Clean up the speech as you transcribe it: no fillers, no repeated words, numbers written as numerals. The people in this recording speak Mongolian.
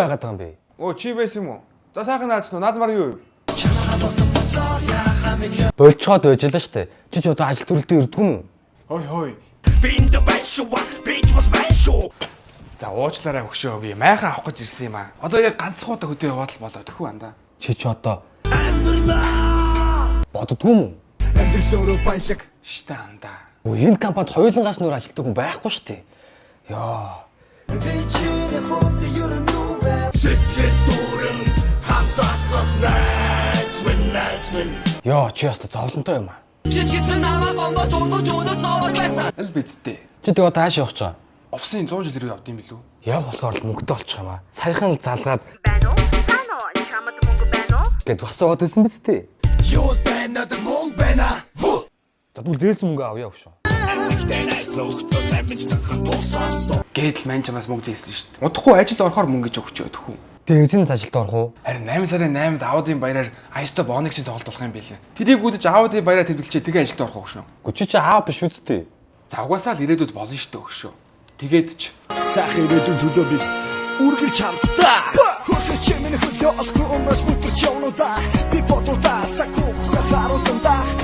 яагаад байгаа юм бэ? Оо чи байсан юм уу? За сайхан наадч нуу наадмаар юу? Болцоод байж л штэ. Чи ч одоо ажил төрөлдөө ирдгүй юм уу? Хой хой. За уучлаарай өгшөө би майхан авах гэж ирсэн юм аа. Одоо яг ганцхан удаа хөдөө яваад л болоо тэхүү андаа. Чи ч одоо боддгүй юм уу? Амьдрал өөрөө баялаг штэ андаа. Оо энэ компанид хоёулангаас нөр ажилтдаг хүн байхгүй штэ. Яа. Яа чи яста зовлонтой юм аа. Аль бидтэй. Чи тэгээ одоо хааш явах гэж байгаа? Овсын 100 жил рүү явд юм билүү? Яг болохоор л мөнгөтэй болчих юм аа. Саяхан л залгаад байна уу? Байна уу? Чамд мөнгө байна уу? гэд асуугаад байсан биз дээ. Юу байна да мөнгө байна. Тэгвэл дээдс мөнгө авъя өгшөө. Гэдэл мань чамаас мөнгө зээсэн шүү дээ. Удахгүй ажилд орохоор мөнгө гэж өгчөө тэхүү. Тэгжинс ажилд орох уу? Харин 8 сарын 8-нд аудын баяраар Айсто Бонексын тоглолт болох юм билээ. Тэрийг үдэж аудын баяраа тэмдэглэчээ тэгээ ажилд орох өгшөө. Гү чи аав биш үсттэй. Завгасаа л ирээдүйд болно шүү дээ өгшөө. Тэгээд ч Сайхан ирээдүйн төлөө бид үргэлж хамтдаа. Хөргөч минь хөдөө олохгүй өмнөөс бүдэрч явнуудаа. Би бодуудаа цаг хугацаа харуулдаа.